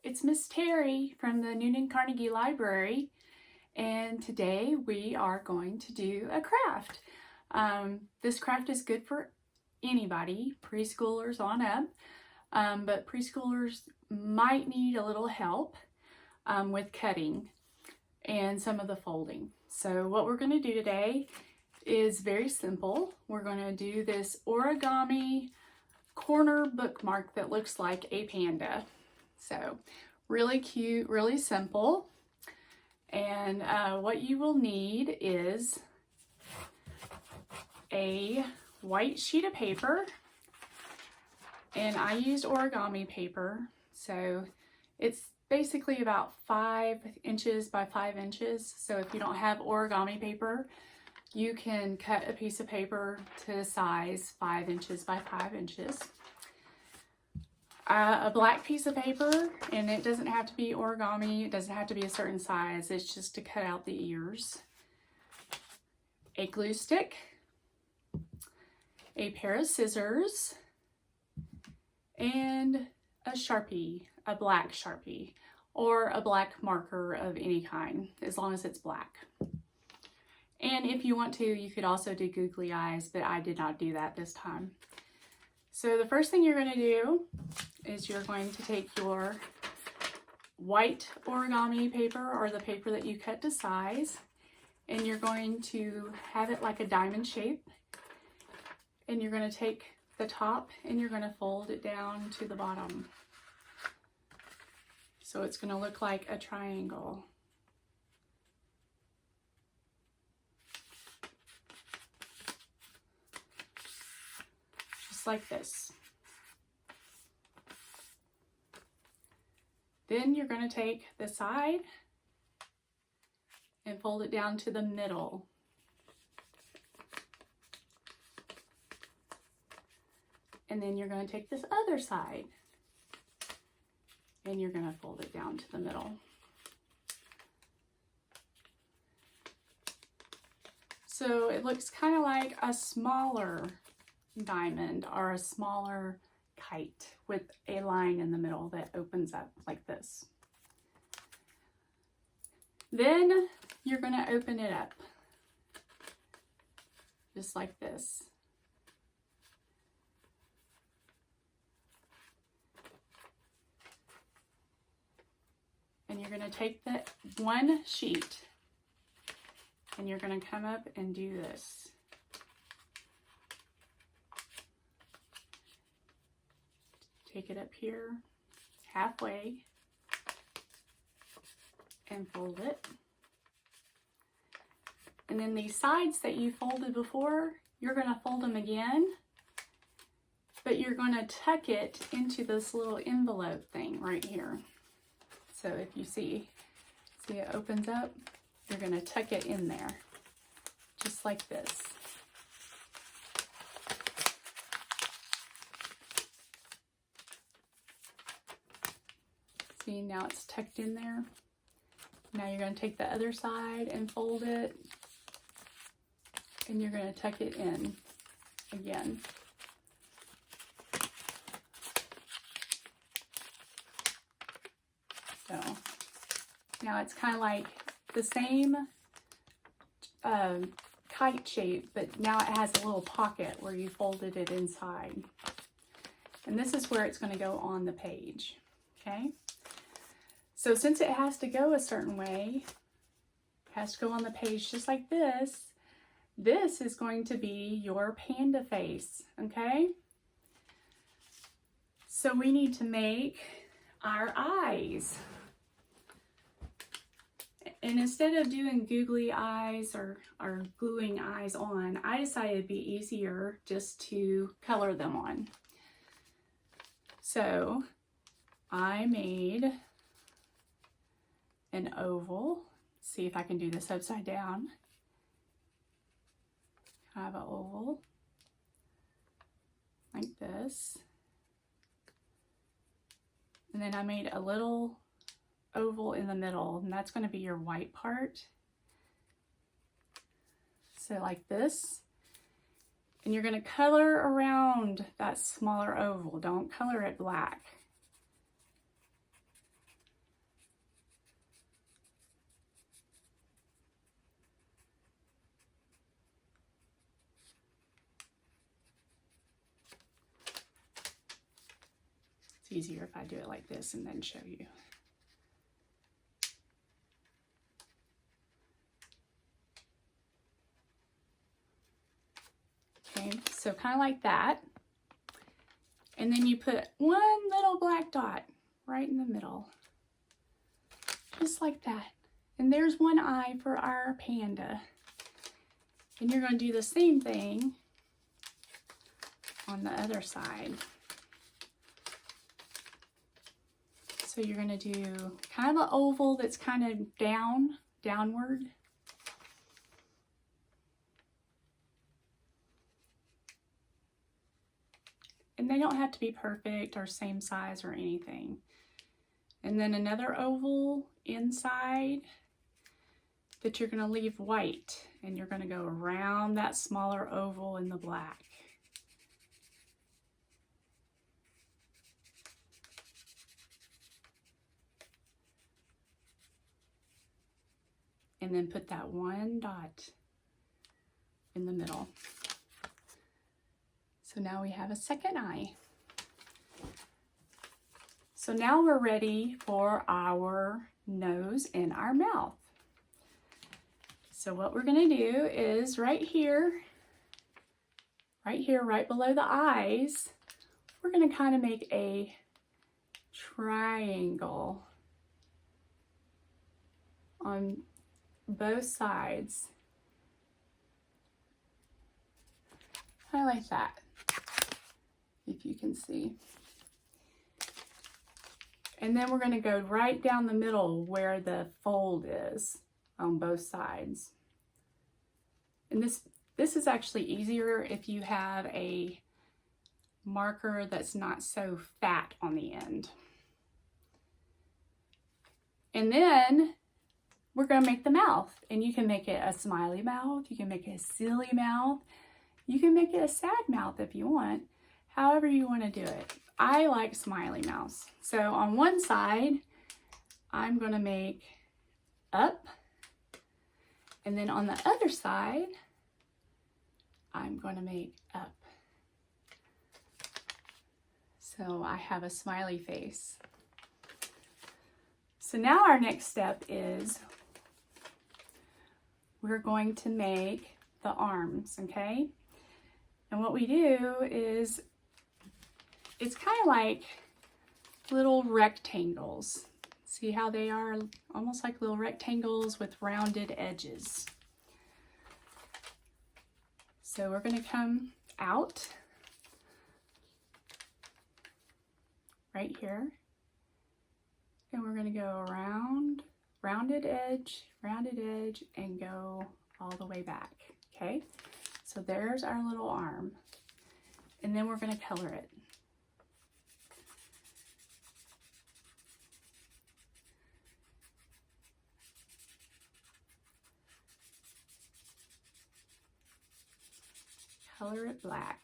it's Miss Teri from the Carnegie Library, and today we are going to do a craft. This craft is good for anybody, preschoolers on up, but preschoolers might need a little help with cutting and some of the folding. So what we're going to do today is very simple. We're going to do this origami corner bookmark that looks like a panda. So really cute, really simple. And what you will need is a white sheet of paper, and I used origami paper, so it's basically about 5 inches by 5 inches. So if you don't have origami paper, you can cut a piece of paper to size 5 inches by 5 inches. A black piece of paper, and it doesn't have to be origami, it doesn't have to be a certain size, it's just to cut out the ears. A glue stick, a pair of scissors, and a Sharpie, a black Sharpie, or a black marker of any kind, as long as it's black. And if you want to, you could also do googly eyes, but I did not do that this time. So the first thing you're going to do is you're going to take your white origami paper, or the paper that you cut to size, and you're going to have it like a diamond shape, and you're going to take the top and you're going to fold it down to the bottom. So it's going to look like a triangle. Like this. Then you're going to take the side and fold it down to the middle. And then you're going to take this other side and you're going to fold it down to the middle. So it looks kind of like a smaller diamond or a smaller kite with a line in the middle that opens up like this. Then you're going to open it up just like this. And you're going to take the one sheet and you're going to come up and do this. Take it up here halfway and fold it. And then these sides that you folded before, you're going to fold them again, but you're going to tuck it into this little envelope thing right here. So if you see it opens up, you're going to tuck it in there, just like this. See, now it's tucked in there. Now you're going to take the other side and fold it, and you're going to tuck it in again. So now it's kind of like the same kite shape, but now it has a little pocket where you folded it inside. And this is where it's going to go on the page, okay? So since it has to go a certain way, it has to go on the page just like this, this is going to be your panda face, okay? So we need to make our eyes. And instead of doing googly eyes or gluing eyes on, I decided it'd be easier just to color them on. So I made an oval. See if I can do this upside down. I have an oval like this. And then I made a little oval in the middle, and that's going to be your white part. So like this. And you're going to color around that smaller oval. Don't color it black. It's easier if I do it like this and then show you. Okay, so kind of like that. And then you put one little black dot right in the middle. Just like that. And there's one eye for our panda. And you're going to do the same thing on the other side. So you're going to do kind of an oval that's kind of downward. And they don't have to be perfect or same size or anything. And then another oval inside that you're going to leave white. And you're going to go around that smaller oval in the black. And then put that one dot in the middle. So now we have a second eye. So now we're ready for our nose and our mouth. So what we're going to do is right here, right below the eyes, we're going to kind of make a triangle on both sides. Kind of like that, if you can see. And then we're going to go right down the middle where the fold is on both sides. And this is actually easier if you have a marker that's not so fat on the end. And then we're going to make the mouth. And you can make it a smiley mouth, you can make it a silly mouth, you can make it a sad mouth if you want, however you want to do it. I like smiley mouths. So on one side, I'm going to make up. And then on the other side, I'm going to make up. So I have a smiley face. So now our next step is we're going to make the arms, okay? And what we do is, it's kind of like little rectangles. See how they are? Almost like little rectangles with rounded edges. So we're going to come out right here. And we're going to go around, rounded edge, and go all the way back. Okay? So there's our little arm. And then we're going to color it. Color it black.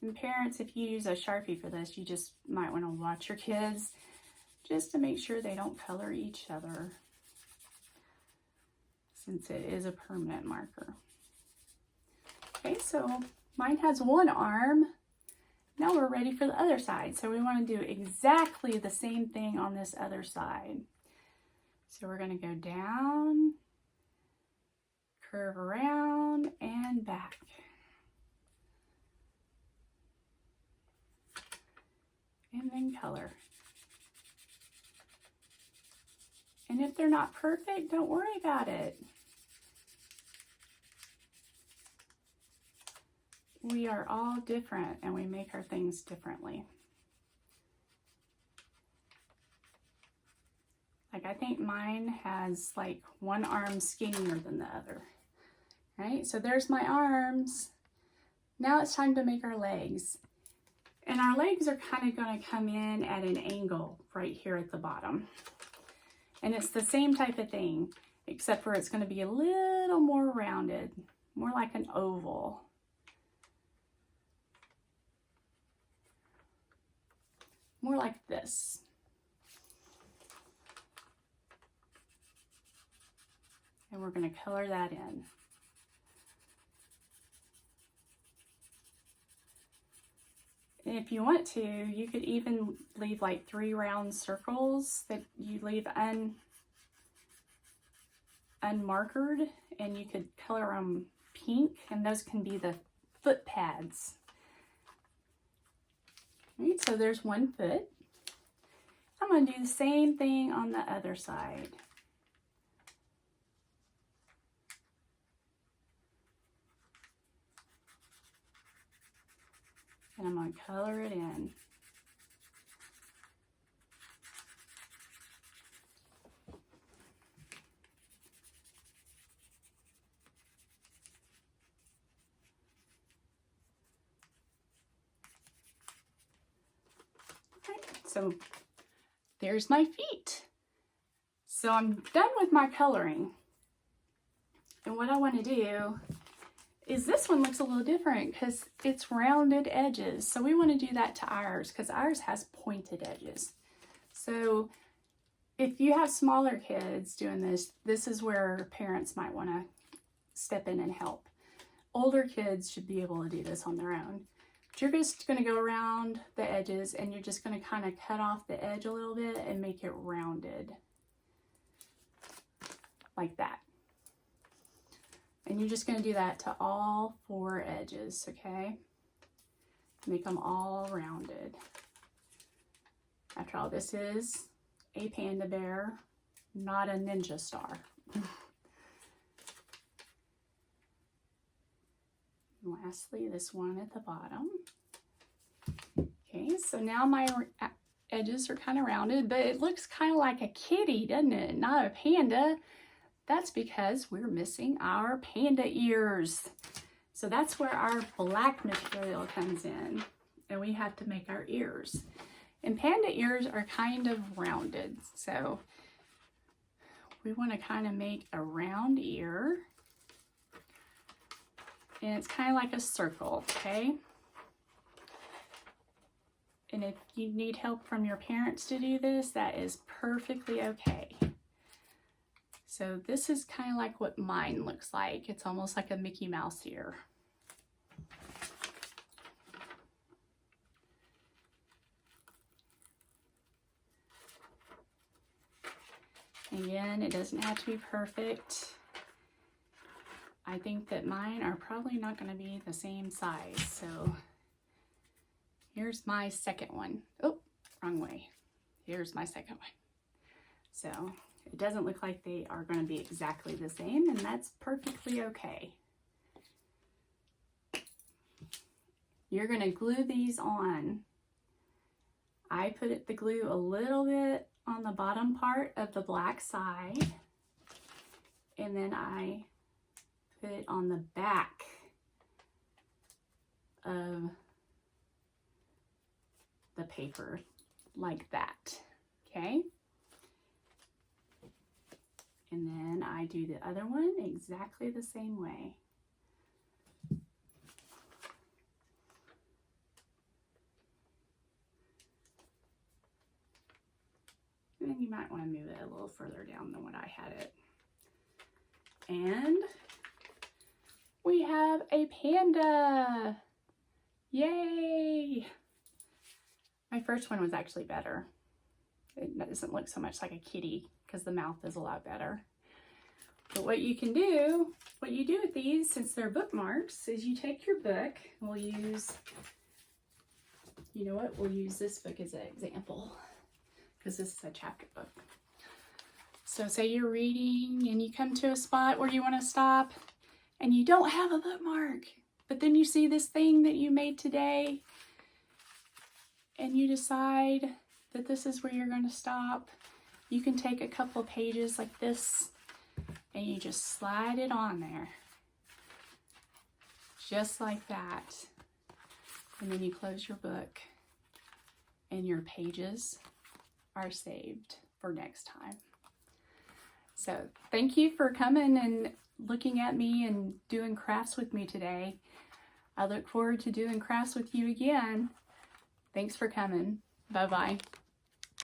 And parents, if you use a Sharpie for this, you just might want to watch your kids just to make sure they don't color each other, since it is a permanent marker. Okay, so mine has one arm. Now we're ready for the other side. So we want to do exactly the same thing on this other side. So we're going to go down, curve around, and back. And then color. And if they're not perfect, don't worry about it. We are all different and we make our things differently. Like I think mine has like one arm skinnier than the other. Right? So there's my arms. Now it's time to make our legs. And our legs are kind of going to come in at an angle right here at the bottom. And it's the same type of thing, except for it's going to be a little more rounded, more like an oval. More like this. And we're going to color that in. And if you want to, you could even leave like 3 round circles that you leave unmarkered, and you could color them pink, and those can be the foot pads. All right, so there's one foot. I'm going to do the same thing on the other side. And I'm going to color it in. So there's my feet. So I'm done with my coloring. And what I want to do is, this one looks a little different because it's rounded edges. So we want to do that to ours because ours has pointed edges. So if you have smaller kids doing this, this is where parents might want to step in and help. Older kids should be able to do this on their own. You're just going to go around the edges, and you're just going to kind of cut off the edge a little bit and make it rounded like that. And you're just going to do that to all 4 edges, okay? Make them all rounded. After all, this is a panda bear, not a ninja star. Lastly, this one at the bottom. Okay, so now my edges are kind of rounded, but it looks kind of like a kitty, doesn't it? Not a panda. That's because we're missing our panda ears. So that's where our black material comes in, and we have to make our ears. And panda ears are kind of rounded, so we want to kind of make a round ear. And it's kind of like a circle, okay? And if you need help from your parents to do this, that is perfectly okay. So this is kind of like what mine looks like. It's almost like a Mickey Mouse ear. Again, it doesn't have to be perfect. I think that mine are probably not going to be the same size. So here's my second one. Oh, wrong way. Here's my second one. So it doesn't look like they are going to be exactly the same, and that's perfectly okay. You're going to glue these on. I put the glue a little bit on the bottom part of the black side, and then I put it on the back of the paper like that, okay? And then I do the other one exactly the same way. And then you might want to move it a little further down than what I had it. And we have a panda. Yay! My first one was actually better. It doesn't look so much like a kitty because the mouth is a lot better. But what you can do, what you do with these, since they're bookmarks, is you take your book. We'll use, you know what? We'll use this book as an example because this is a chapter book. So say you're reading and you come to a spot where you want to stop and you don't have a bookmark, but then you see this thing that you made today and you decide that this is where you're going to stop. You can take a couple pages like this and you just slide it on there. Just like that. And then you close your book and your pages are saved for next time. So thank you for coming and looking at me and doing crafts with me today. I look forward to doing crafts with you again. Thanks for coming. Bye-bye.